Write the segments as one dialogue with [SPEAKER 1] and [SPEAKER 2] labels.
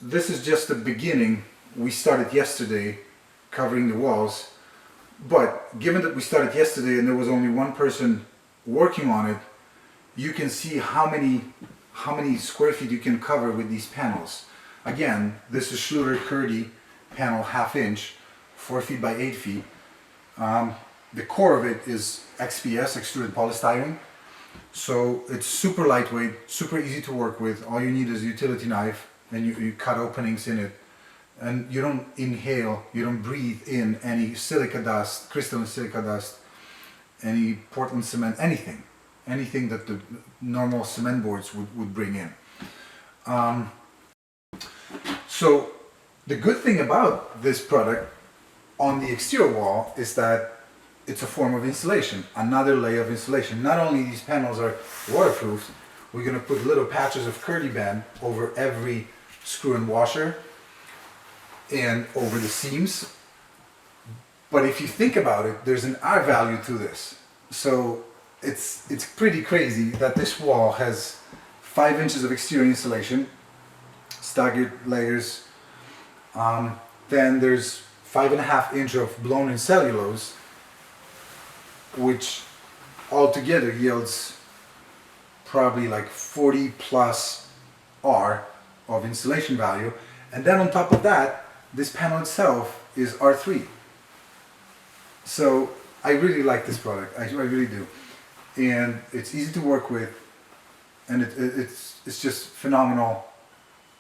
[SPEAKER 1] this is just the beginning. We started yesterday covering the walls, but given that we started yesterday and there was only one person working on it, you can see how many square feet you can cover with these panels. Again, this is Schluter KERDI panel 1/2 inch, 4 feet by 8 feet. The core of it is XPS, extruded polystyrene. So it's super lightweight, super easy to work with. All you need is a utility knife and you cut openings in it. And you don't inhale, you don't breathe in any silica dust, crystalline silica dust, any Portland cement, anything. Anything that the normal cement boards would bring in. So the good thing about this product on the exterior wall is that it's a form of insulation, another layer of insulation. Not only these panels are waterproof, we're going to put little patches of KERDI-BAND over every screw and washer and over the seams. But if you think about it, there's an R value to this. So it's pretty crazy that this wall has 5 inches of exterior insulation, staggered layers. Then there's 5.5 inch of blown-in cellulose, which altogether yields probably like 40 plus R of insulation value. And then on top of that, this panel itself is R3. So I really like this product, I really do. And it's easy to work with, and it's just phenomenal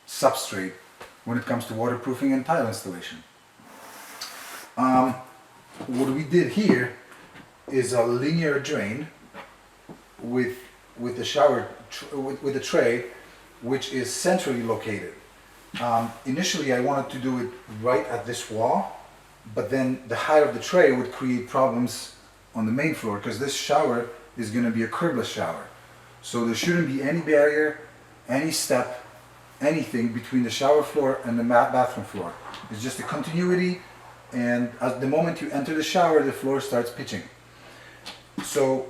[SPEAKER 1] substrate when it comes to waterproofing and tile installation. What we did here is a linear drain with the shower with a tray, which is centrally located. Initially I wanted to do it right at this wall, but then the height of the tray would create problems on the main floor because this shower is going to be a curbless shower. So there shouldn't be any barrier, any step, anything between the shower floor and the bathroom floor. It's just a continuity, and at the moment you enter the shower, the floor starts pitching. So,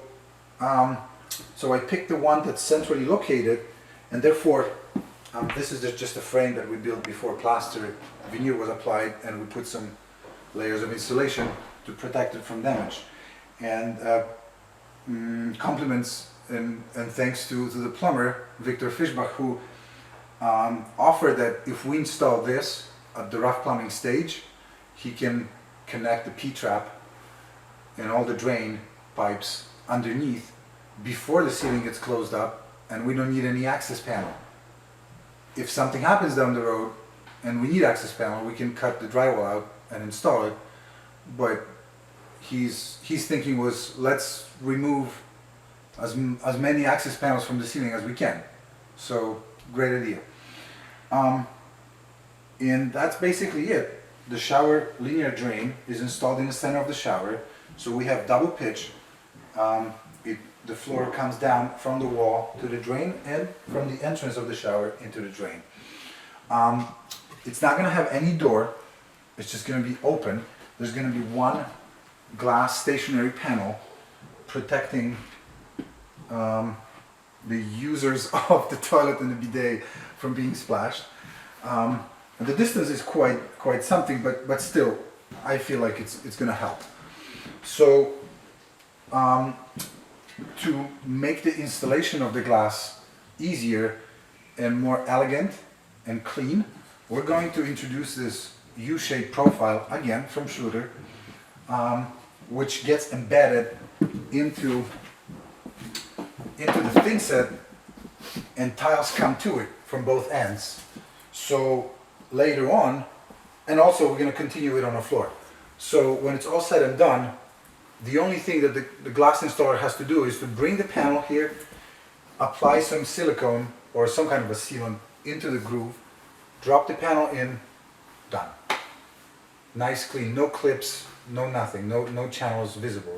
[SPEAKER 1] so I picked the one that's centrally located, and therefore this is just a frame that we built before plaster veneer was applied, and we put some layers of insulation to protect it from damage. And compliments and thanks to the plumber Victor Fischbach, who offered that if we install this at the rough plumbing stage, he can connect the P-trap and all the drain pipes underneath before the ceiling gets closed up, and we don't need any access panel. If something happens down the road and we need access panel, we can cut the drywall out and install it. But his thinking was, let's remove as many access panels from the ceiling as we can. So great idea. And that's basically it. The shower linear drain is installed in the center of the shower, so we have double pitch. The floor comes down from the wall to the drain and from the entrance of the shower into the drain. It's not going to have any door, it's just going to be open. There's going to be one glass stationary panel protecting the users of the toilet and the bidet from being splashed. And the distance is quite something, but still, I feel like it's going to help. So, to make the installation of the glass easier and more elegant and clean, we're going to introduce this U-shaped profile, again from Schluter, which gets embedded into the thin set, and tiles come to it from both ends. So later on, and also we're going to continue it on the floor. So when it's all said and done, the only thing that the glass installer has to do is to bring the panel here, apply some silicone or some kind of a sealant into the groove, drop the panel in, done. Nice, clean, no clips, no nothing, no channels visible.